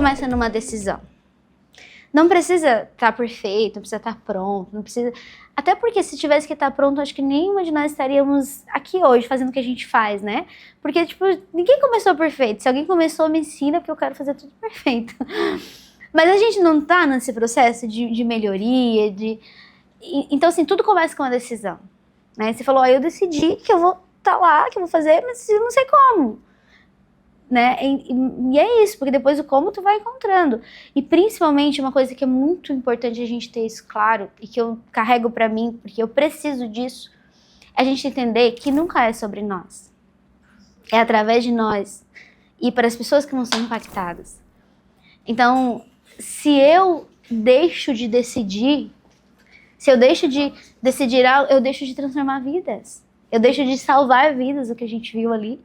começa numa decisão. Não precisa estar perfeito, não precisa estar pronto, não precisa... Até porque se tivesse que estar pronto, acho que nenhuma de nós estaríamos aqui hoje fazendo o que a gente faz, né? Porque, tipo, ninguém começou perfeito. Se alguém começou, me ensina, porque eu quero fazer tudo perfeito. Mas a gente não tá nesse processo de melhoria, Então, assim, tudo começa com uma decisão, né? Você falou, eu decidi que eu vou estar lá, que eu vou fazer, mas eu não sei como. Né? E é isso, porque depois o como tu vai encontrando. E principalmente uma coisa que é muito importante a gente ter isso claro, e que eu carrego pra mim, porque eu preciso disso, é a gente entender que nunca é sobre nós. É através de nós e para as pessoas que vão ser impactadas. Então, se eu deixo de decidir, se eu deixo de decidir algo, eu deixo de transformar vidas. Eu deixo de salvar vidas, o que a gente viu ali.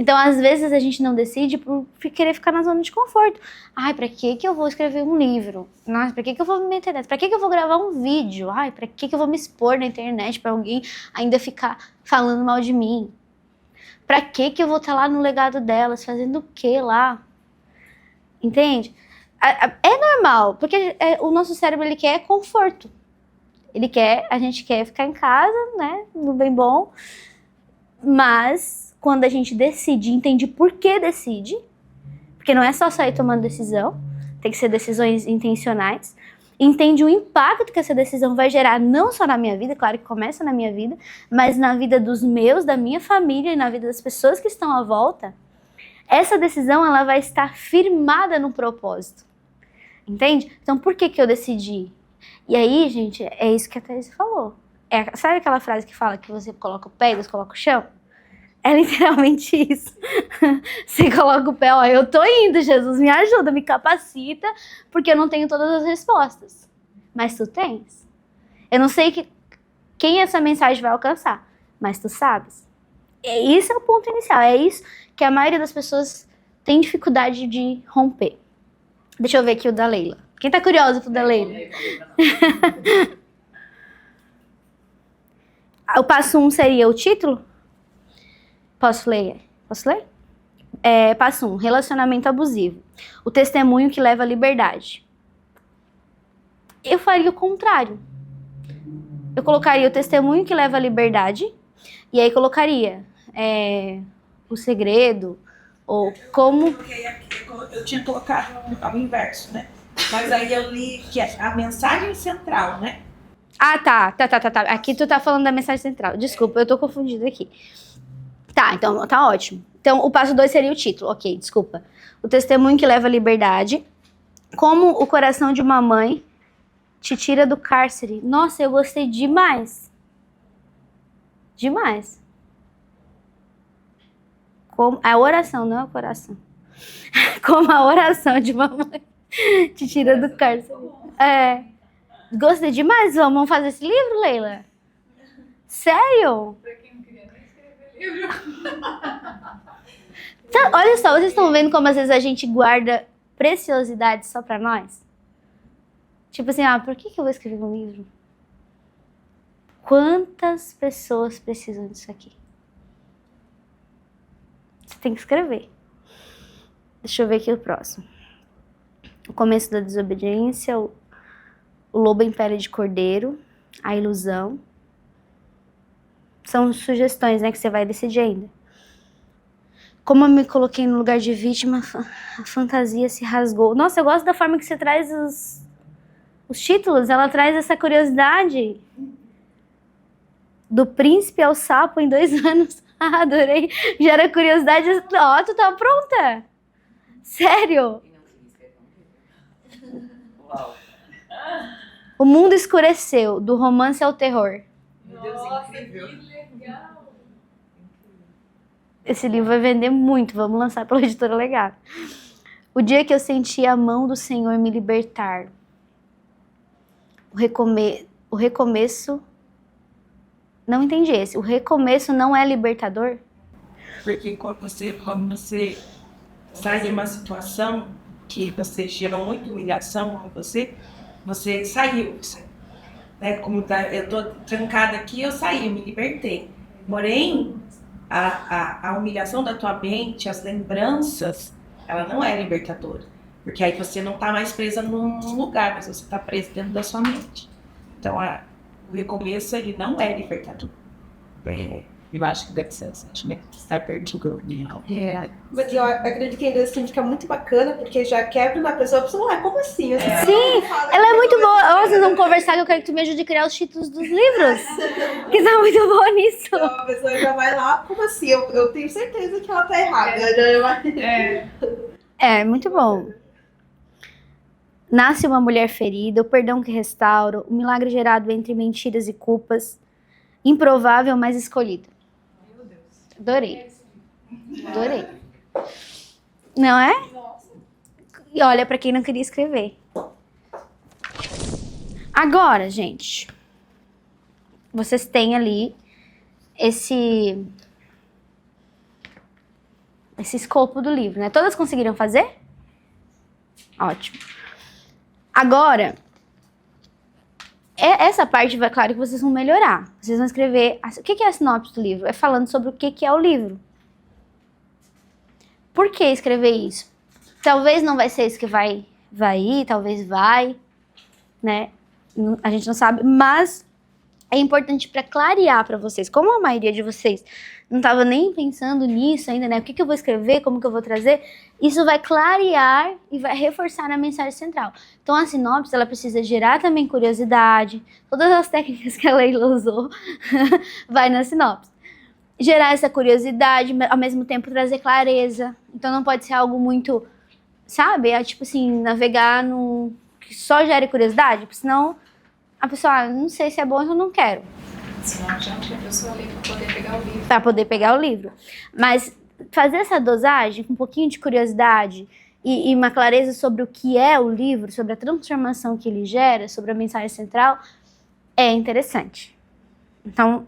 Então, às vezes, a gente não decide por querer ficar na zona de conforto. Ai, pra que eu vou escrever um livro? Nossa, pra que eu vou me meter nessa? Pra que eu vou gravar um vídeo? Ai, pra que eu vou me expor na internet pra alguém ainda ficar falando mal de mim? Pra que eu vou estar lá no legado delas, fazendo o quê lá? Entende? É normal, porque o nosso cérebro, ele quer conforto. A gente quer ficar em casa, né, no bem bom, mas... Quando a gente decide, entende por que decide, porque não é só sair tomando decisão, tem que ser decisões intencionais, entende o impacto que essa decisão vai gerar não só na minha vida, claro que começa na minha vida, mas na vida dos meus, da minha família e na vida das pessoas que estão à volta, essa decisão ela vai estar firmada no propósito, entende? Então por que eu decidi? E aí, gente, é isso que a Thaís falou. Sabe aquela frase que fala que você coloca o pé e Deus coloca o chão? É literalmente isso. Você coloca o pé, ó, eu tô indo, Jesus, me ajuda, me capacita, porque eu não tenho todas as respostas. Mas tu tens. Eu não sei quem essa mensagem vai alcançar, mas tu sabes. E isso é o ponto inicial, é isso que a maioria das pessoas tem dificuldade de romper. Deixa eu ver aqui o da Leila. Quem tá curioso pro da Leila? O passo 1 seria o título? Posso ler? Passo 1, relacionamento abusivo. O testemunho que leva à liberdade. Eu faria o contrário. Eu colocaria o testemunho que leva à liberdade, e aí colocaria o segredo, ou como... Eu tinha colocado ao inverso, né? Mas aí eu li que é a mensagem central, né? Ah, tá. Aqui tu tá falando da mensagem central. Desculpa, eu tô confundida aqui. Tá, então tá ótimo. Então, o passo 2 seria o título. Ok, desculpa. O testemunho que leva à liberdade. Como o coração de uma mãe te tira do cárcere. Nossa, eu gostei demais. Demais. Como a oração, não é o coração. Como a oração de uma mãe te tira do cárcere. Gostei demais. Vamos fazer esse livro, Leila? Sério? Então, olha só, vocês estão vendo como às vezes a gente guarda preciosidade só pra nós? Tipo assim, por que eu vou escrever um livro? Quantas pessoas precisam disso aqui? Você tem que escrever. Deixa eu ver aqui o próximo. O começo da desobediência, o lobo em pele de cordeiro, a ilusão. São sugestões, né, que você vai decidir ainda. Como eu me coloquei no lugar de vítima, a fantasia se rasgou. Nossa, eu gosto da forma que você traz os títulos. Ela traz essa curiosidade. Do príncipe ao sapo em 2 anos. Adorei. Gera curiosidade. Ó, tu tá pronta? Sério? Uau. O mundo escureceu, do romance ao terror. Meu Deus, incrível. Que legal. Esse livro vai vender muito, vamos lançar pela Editora Legado. O dia que eu senti a mão do Senhor me libertar. O recomeço... Não entendi esse. O recomeço não é libertador? Porque quando você sai de uma situação que você gerou muita humilhação a você saiu. Né? Como eu estou trancada aqui, eu saí, eu me libertei. Porém, a humilhação da tua mente, as lembranças, ela não é libertadora. Porque aí você não está mais presa num lugar, mas você está presa dentro da sua mente. Então, o recomeço, ele não é libertador. Eu acho que deve ser o sentimento de estar perdido. Mas eu acredito que ainda assim fica muito bacana, porque já quebra na pessoa, a pessoa, como assim? Sim, ela é muito boa. Vocês vão conversar que eu quero que tu me ajude a criar os títulos dos livros. Que tá muito boa nisso. Então a pessoa já vai lá, como assim? Eu tenho certeza que ela tá errada. É, muito bom. Nasce uma mulher ferida, o perdão que restaura, o milagre gerado entre mentiras e culpas, improvável, mas escolhido. Meu Deus. Adorei. Adorei. Não é? E olha pra quem não queria escrever. Agora, gente, vocês têm ali esse escopo do livro, né? Todas conseguiram fazer? Ótimo. Agora, essa parte, vai, claro que vocês vão melhorar. Vocês vão escrever... O que é a sinopse do livro? É falando sobre o que é o livro. Por que escrever isso? Talvez não vai ser isso que vai ir, talvez vai, né? A gente não sabe, mas é importante para clarear para vocês. Como a maioria de vocês não estava nem pensando nisso ainda, né? O que eu vou escrever, como que eu vou trazer? Isso vai clarear e vai reforçar a mensagem central. Então a sinopse, ela precisa gerar também curiosidade. Todas as técnicas que a Leila usou vai na sinopse. Gerar essa curiosidade, ao mesmo tempo trazer clareza. Então não pode ser algo muito, sabe? É tipo assim, navegar no que só gere curiosidade, porque senão a pessoa, não sei se é bom, então não quero. Senão adianta a pessoa ler para poder pegar o livro. Para poder pegar o livro. Mas fazer essa dosagem com um pouquinho de curiosidade e uma clareza sobre o que é o livro, sobre a transformação que ele gera, sobre a mensagem central, é interessante. Então,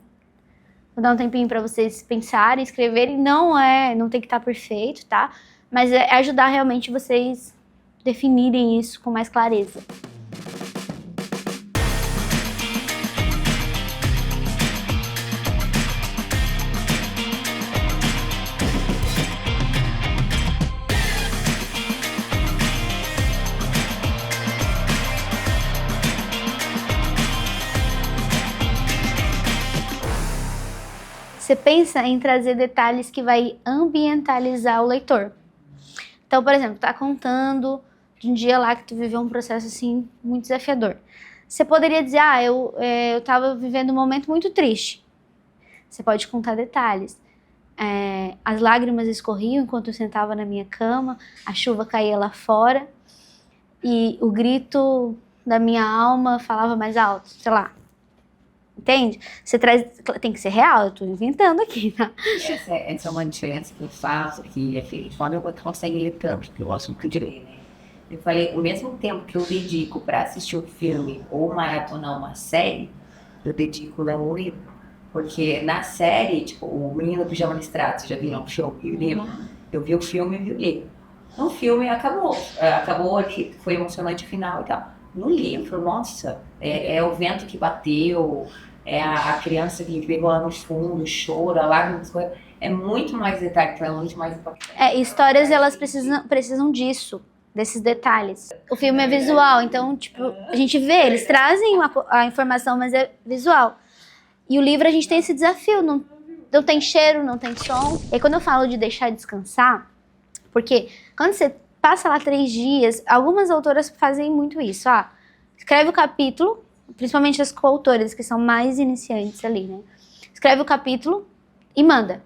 vou dar um tempinho para vocês pensarem, escreverem. Não tem que estar perfeito, tá? Mas é ajudar realmente vocês definirem isso com mais clareza. Você pensa em trazer detalhes que vai ambientalizar o leitor. Então, por exemplo, tá contando de um dia lá que tu viveu um processo assim muito desafiador. Você poderia dizer, eu tava vivendo um momento muito triste. Você pode contar detalhes. As lágrimas escorriam enquanto eu sentava na minha cama, a chuva caía lá fora e o grito da minha alma falava mais alto, sei lá. Entende? Você traz... Tem que ser real, eu tô inventando aqui, tá? Essa é uma diferença que eu faço, que é que quando eu consegue ler tanto, porque eu gosto muito de ler, né? Eu falei, o mesmo tempo que eu dedico para assistir um filme ou maratonar uma série, eu dedico a ler um livro. Porque na série, tipo, o Menino do Pijama Listrado, vocês já viram o filme e o livro? Eu vi o filme e vi o livro. No filme acabou ali, foi emocionante o final e tal. No livro, nossa, é o vento que bateu, é a criança que pegou lá nos fundos, chora, lágrimas, é muito mais detalhe, é muito mais importante. Histórias, elas precisam disso, desses detalhes. O filme é visual, então, tipo, a gente vê, eles trazem a informação, mas é visual. E o livro, a gente tem esse desafio, não tem cheiro, não tem som. E aí, quando eu falo de deixar descansar, porque quando você passa lá 3 dias, algumas autoras fazem muito isso, escreve o capítulo, principalmente as coautoras, que são mais iniciantes ali, né? Escreve o capítulo e manda.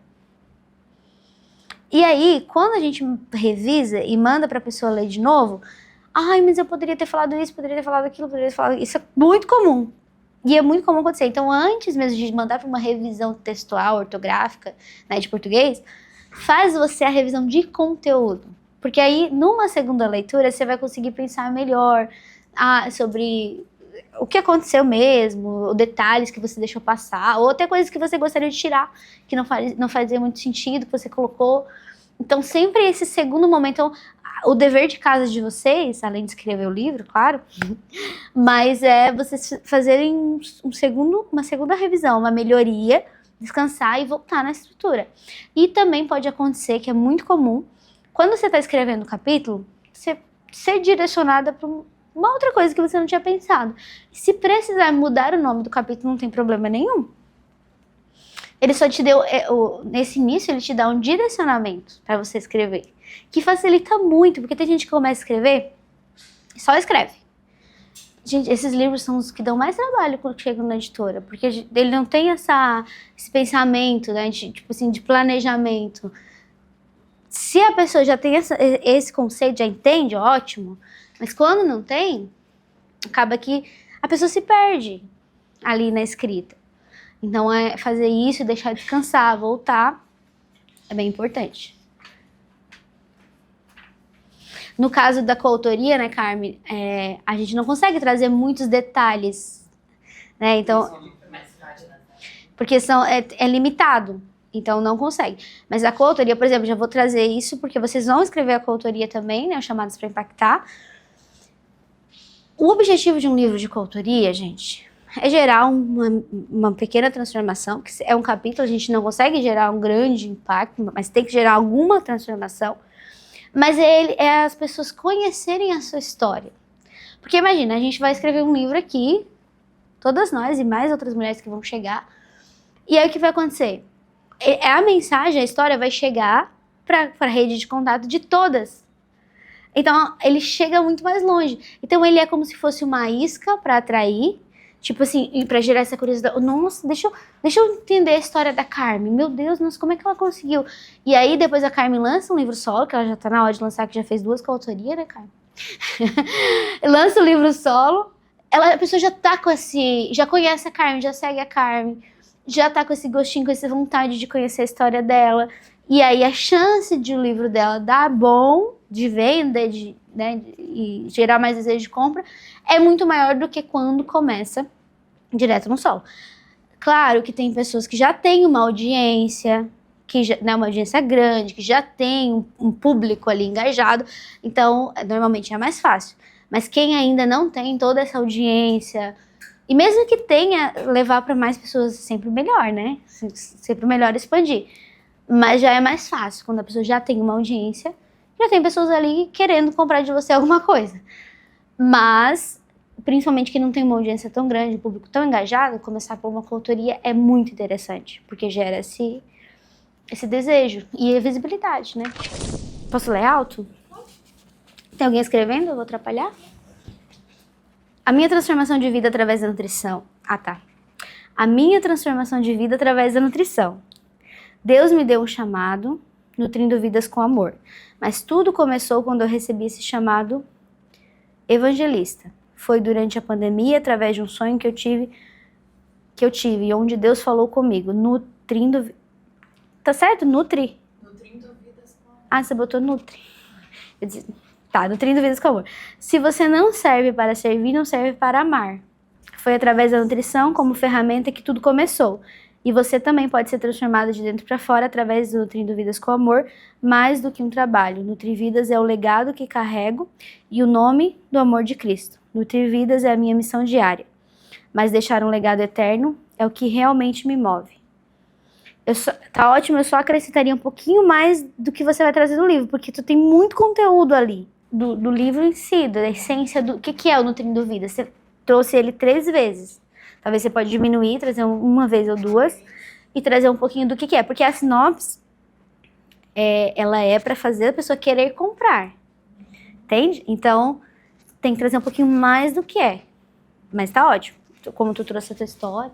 E aí, quando a gente revisa e manda pra pessoa ler de novo, mas eu poderia ter falado isso, poderia ter falado aquilo, poderia ter falado... Isso é muito comum. E é muito comum acontecer. Então, antes mesmo de mandar para uma revisão textual, ortográfica, né, de português, faz você a revisão de conteúdo. Porque aí, numa segunda leitura, você vai conseguir pensar melhor sobre o que aconteceu mesmo, detalhes que você deixou passar, ou até coisas que você gostaria de tirar, que não fazia muito sentido, que você colocou. Então, sempre esse segundo momento... Então, o dever de casa de vocês, além de escrever o livro, claro, mas é vocês fazerem uma segunda revisão, uma melhoria, descansar e voltar na estrutura. E também pode acontecer, que é muito comum, quando você está escrevendo o capítulo, você ser direcionada para uma outra coisa que você não tinha pensado. Se precisar mudar o nome do capítulo, não tem problema nenhum. Ele só te deu, nesse início, ele te dá um direcionamento para você escrever, que facilita muito, porque tem gente que começa a escrever e só escreve. Gente, esses livros são os que dão mais trabalho quando chegam na editora, porque ele não tem esse pensamento, né, tipo assim, de planejamento. Se a pessoa já tem esse conceito, já entende, ótimo. Mas quando não tem, acaba que a pessoa se perde ali na escrita. Então, fazer isso e deixar descansar, voltar, é bem importante. No caso da coautoria, né, Carmen, a gente não consegue trazer muitos detalhes, né? Então, porque é limitado, então não consegue. Mas a coautoria, por exemplo, já vou trazer isso porque vocês vão escrever a coautoria também, né, os chamados para impactar. O objetivo de um livro de coautoria, gente, é gerar uma pequena transformação, que é um capítulo, a gente não consegue gerar um grande impacto, mas tem que gerar alguma transformação. Mas é as pessoas conhecerem a sua história. Porque imagina, a gente vai escrever um livro aqui, todas nós e mais outras mulheres que vão chegar, e aí o que vai acontecer? A mensagem, a história vai chegar para a rede de contato de todas. Então, ele chega muito mais longe. Então, ele é como se fosse uma isca para atrair, tipo assim, e para gerar essa curiosidade. Nossa, deixa eu entender a história da Carmen. Meu Deus, nossa, como é que ela conseguiu? E aí, depois a Carmen lança um livro solo, que ela já tá na hora de lançar, que já fez 2 coautorias, né, Carmen? Lança o livro solo, a pessoa já tá com já conhece a Carmen, já segue a Carmen, já tá com esse gostinho, com essa vontade de conhecer a história dela. E aí, a chance de o livro dela dar bom, de venda, né, e gerar mais desejo de compra, é muito maior do que quando começa direto no solo. Claro que tem pessoas que já têm uma audiência, uma audiência grande, que já tem um público ali engajado, então normalmente é mais fácil. Mas quem ainda não tem toda essa audiência, e mesmo que tenha, levar para mais pessoas sempre melhor, né? Sempre melhor expandir. Mas já é mais fácil, quando a pessoa já tem uma audiência, já tem pessoas ali querendo comprar de você alguma coisa. Mas, principalmente quem não tem uma audiência tão grande, um público tão engajado, começar por uma coautoria é muito interessante, porque gera esse desejo e a visibilidade, né? Posso ler alto? Tem alguém escrevendo? Eu vou atrapalhar? A minha transformação de vida através da nutrição. Ah, tá. A minha transformação de vida através da nutrição. Deus me deu um chamado, nutrindo vidas com amor. Mas tudo começou quando eu recebi esse chamado evangelista. Foi durante a pandemia, através de um sonho que eu tive, onde Deus falou comigo, nutrindo... Tá certo? Nutrindo vidas com amor. Ah, você botou nutri. Eu disse, tá, nutrindo vidas com amor. Se você não serve para servir, não serve para amar. Foi através da nutrição como ferramenta que tudo começou. E você também pode ser transformado de dentro para fora através do Nutrindo Vidas com Amor, mais do que um trabalho. Nutrir Vidas é o legado que carrego e o nome do amor de Cristo. Nutrir Vidas é a minha missão diária. Mas deixar um legado eterno é o que realmente me move. Tá ótimo, eu só acrescentaria um pouquinho mais do que você vai trazer no livro, porque tu tem muito conteúdo ali, do livro em si, da essência do que é o Nutrindo Vidas. Você trouxe ele 3 vezes. Talvez você pode diminuir, trazer uma vez ou 2 e trazer um pouquinho do que é. Porque a sinopse, ela é para fazer a pessoa querer comprar. Entende? Então, tem que trazer um pouquinho mais do que é. Mas tá ótimo. Como tu trouxe a tua história.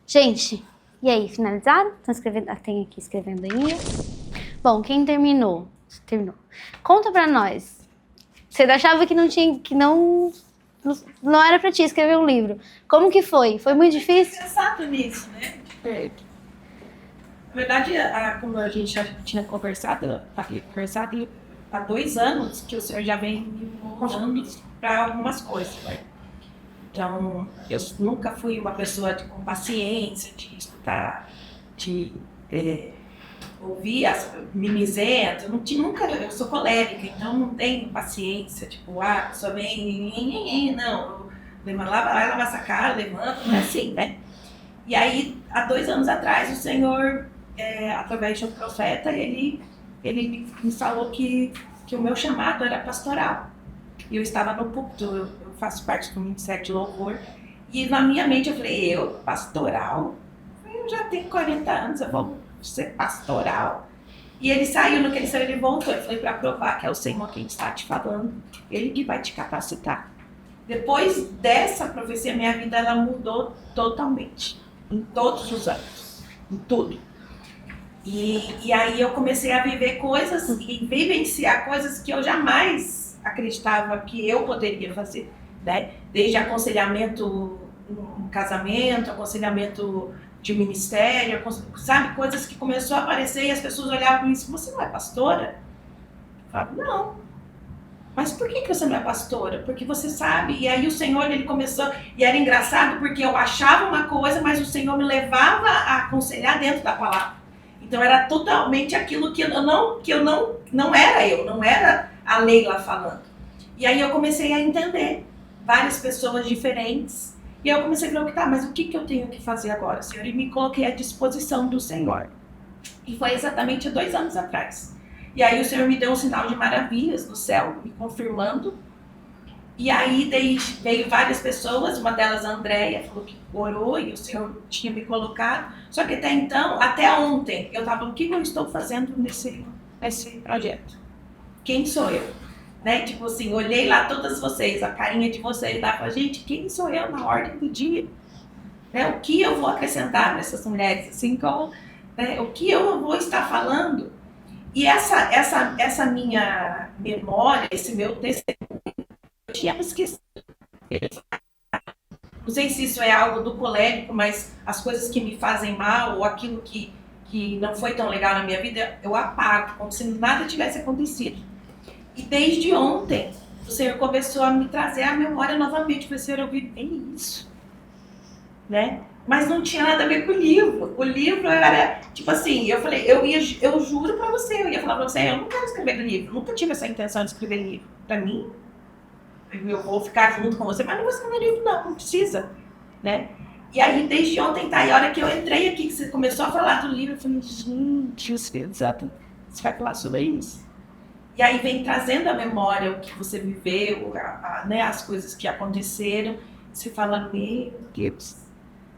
Gente, e aí, finalizaram? Estão escrevendo? Ah, tem aqui escrevendo ainda. Bom, quem terminou? Terminou. Conta pra nós. Você achava que não era pra ti escrever um livro. Como que foi? Foi muito difícil? Pensado nisso, né? Na verdade, como a gente já tinha conversado há 2 anos que o senhor já vem me enrolando para algumas coisas. Né? Então, eu nunca fui uma pessoa com paciência, de escutar, de ouvir as mimizentas. Eu sou colérica, então não tenho paciência. Tipo, a pessoa vem, não, vai lavar essa cara, levanta, não é assim, né? E aí, há 2 anos atrás, o Senhor, através de um profeta, ele ele me falou que o meu chamado era pastoral. E eu estava no púlpito, eu faço parte do Ministério de Louvor. E na minha mente eu falei, pastoral? Eu já tenho 40 anos, eu vou ser pastoral. E ele saiu, no que ele saiu, ele voltou. Eu falei, para provar que é o Senhor quem está te falando, ele que vai te capacitar. Depois dessa profecia, minha vida ela mudou totalmente, em todos os âmbitos, em tudo. E aí eu comecei a viver coisas e vivenciar coisas que eu jamais acreditava que eu poderia fazer, né? Desde aconselhamento no casamento, aconselhamento de ministério, sabe? Coisas que começou a aparecer e as pessoas olhavam e diziam, você não é pastora? Eu falava, não. Mas por que você não é pastora? Porque você sabe. E aí o Senhor, ele começou, e era engraçado porque eu achava uma coisa, mas o Senhor me levava a aconselhar dentro da palavra. Então era totalmente aquilo que eu não era a Leila falando. E aí eu comecei a entender várias pessoas diferentes. E eu comecei a perguntar, mas o que eu tenho que fazer agora, Senhor? E me coloquei à disposição do Senhor. E foi exatamente 2 anos atrás. E aí o Senhor me deu um sinal de maravilhas do céu, me confirmando. E aí veio várias pessoas, uma delas a Andréia, falou que orou e o Senhor tinha me colocado. Só que até então, até ontem, eu estava, o que eu estou fazendo nesse projeto? Quem sou eu? Né? Tipo assim, olhei lá todas vocês, a carinha de vocês lá, falei, gente, quem sou eu na ordem do dia? Né? O que eu vou acrescentar nessas mulheres? Assim, o que eu vou estar falando? E essa minha memória, esse meu testemunho, eu tinha esquecido. Não sei se isso é algo do colérico, mas as coisas que me fazem mal, ou aquilo que não foi tão legal na minha vida, eu apago, como se nada tivesse acontecido. E desde ontem, o Senhor começou a me trazer à memória novamente. Eu falei, Senhor, eu vi bem isso. Né? Mas não tinha nada a ver com o livro. O livro era, tipo assim, eu falei, eu juro pra você, eu ia falar pra você, eu não quero escrever livro. Eu nunca tive essa intenção de escrever livro. Pra mim, eu vou ficar junto com você, mas não vou escrever livro não precisa. Né? E aí, desde ontem, tá? E a hora que eu entrei aqui, que você começou a falar do livro, eu falei, gente, exato. Você vai falar sobre isso? E aí vem trazendo à memória o que você viveu, né, as coisas que aconteceram. Você fala, meu Deus.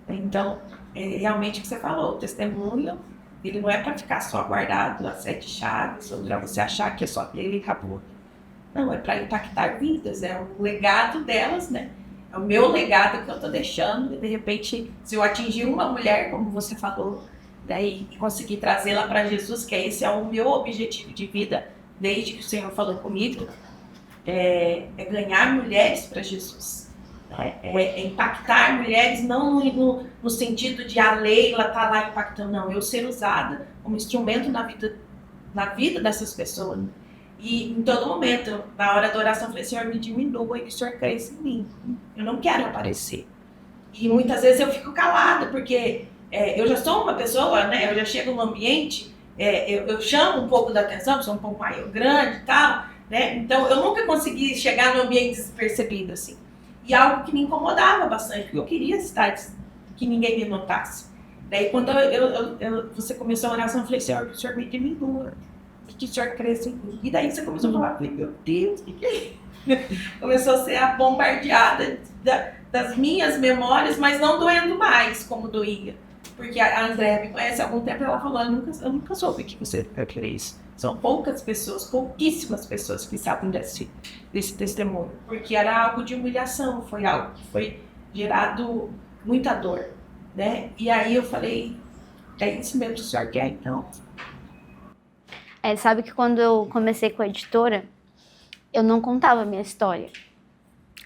Então, realmente o que você falou, o testemunho, ele não é para ficar só guardado as 7 chaves, ou para você achar que é só dele e acabou. Não, é para impactar vidas, é o legado delas, né? É o meu legado que eu estou deixando, e de repente, se eu atingir uma mulher, como você falou, daí conseguir trazê-la para Jesus, que esse é o meu objetivo de vida, desde que o Senhor falou comigo, é ganhar mulheres para Jesus. É impactar mulheres, não no sentido de a Leila estar lá impactando, não. Eu ser usada como instrumento na vida dessas pessoas. E em todo momento, na hora da oração, eu falei, Senhor, me diminua e que o Senhor cresça em mim. Eu não quero aparecer. E muitas vezes eu fico calada, porque eu já sou uma pessoa, né? Eu já chego no ambiente, eu chamo um pouco da atenção, sou um pouco maior, grande e tal, né? Então eu nunca consegui chegar no ambiente despercebido, assim. E algo que me incomodava bastante, porque eu queria estar, que ninguém me notasse. Daí quando você começou a oração, eu falei, Senhor, que o Senhor me diminua, que o Senhor cresça em mim. E daí você começou a falar, eu falei, meu Deus, o que é isso? Começou a ser a bombardeada das minhas memórias, mas não doendo mais como doía. Porque a Andréia me conhece há algum tempo e ela falou, eu nunca soube que você queria isso. São poucas pessoas, pouquíssimas pessoas que sabem desse testemunho. Porque era algo de humilhação, foi algo que foi gerado muita dor. Né? E aí eu falei, é isso mesmo que o senhor quer, então? Sabe que quando eu comecei com a editora, eu não contava a minha história.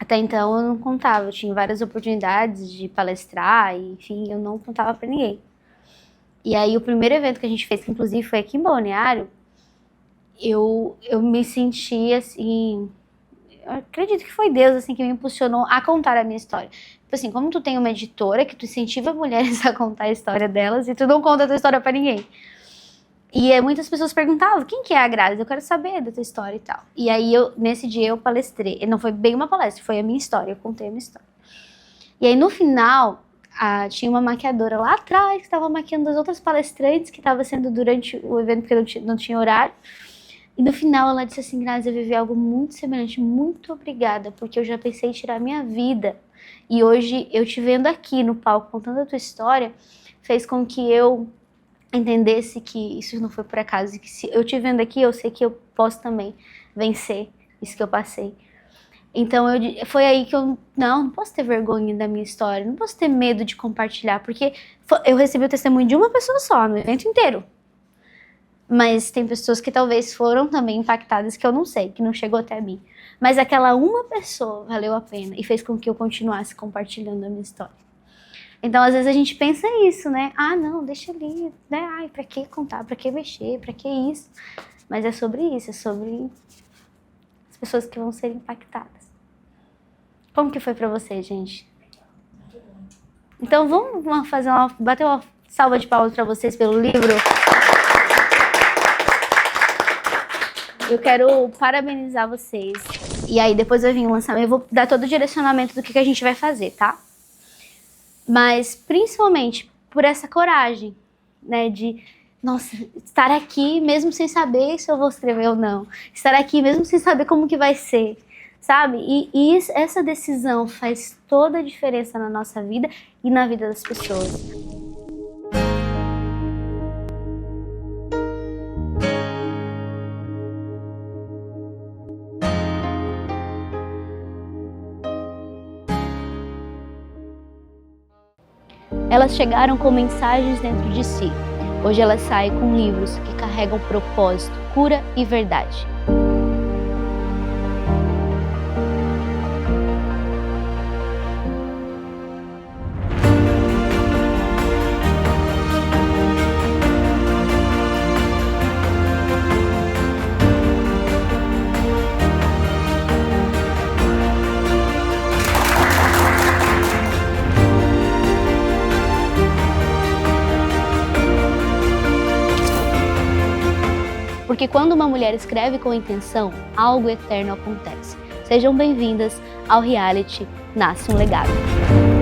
Até então eu não contava, eu tinha várias oportunidades de palestrar, e, enfim, eu não contava pra ninguém. E aí o primeiro evento que a gente fez, que inclusive foi aqui em Balneário, eu me senti assim, eu acredito que foi Deus assim que me impulsionou a contar a minha história. Tipo assim, como tu tem uma editora que tu incentiva mulheres a contar a história delas e tu não conta a tua história pra ninguém. E muitas pessoas perguntavam, quem que é a Grazi? Eu quero saber da tua história e tal. E aí, nesse dia, eu palestrei. Não foi bem uma palestra, foi a minha história. Eu contei a minha história. E aí, no final, tinha uma maquiadora lá atrás que estava maquiando as outras palestrantes que estava sendo durante o evento, porque não tinha horário. E no final ela disse assim: Grazi, eu vivi algo muito semelhante, muito obrigada, porque eu já pensei em tirar minha vida. E hoje eu te vendo aqui no palco contando a tua história, fez com que eu entendesse que isso não foi por acaso, e que se eu te vendo aqui, eu sei que eu posso também vencer isso que eu passei. Então foi aí que eu não posso ter vergonha da minha história, não posso ter medo de compartilhar, porque eu recebi o testemunho de uma pessoa só no evento inteiro. Mas tem pessoas que talvez foram também impactadas, que eu não sei, que não chegou até mim. Mas aquela uma pessoa valeu a pena e fez com que eu continuasse compartilhando a minha história. Então, às vezes a gente pensa isso, né? Ah, não, deixa ali, né? Ai, pra que contar? Pra que mexer? Pra que isso? Mas é sobre isso, é sobre as pessoas que vão ser impactadas. Como que foi pra você, gente? Então, vamos bater uma salva de palmas pra vocês pelo livro. Eu quero parabenizar vocês. E aí, depois vai vir o lançamento. Eu vou dar todo o direcionamento do que a gente vai fazer, tá? Mas, principalmente, por essa coragem, né? De, nossa, estar aqui mesmo sem saber se eu vou escrever ou não. Estar aqui mesmo sem saber como que vai ser, sabe? E essa decisão faz toda a diferença na nossa vida e na vida das pessoas. Elas chegaram com mensagens dentro de si. Hoje elas saem com livros que carregam propósito, cura e verdade. Porque quando uma mulher escreve com intenção, algo eterno acontece. Sejam bem-vindas ao reality Nasce um Legado.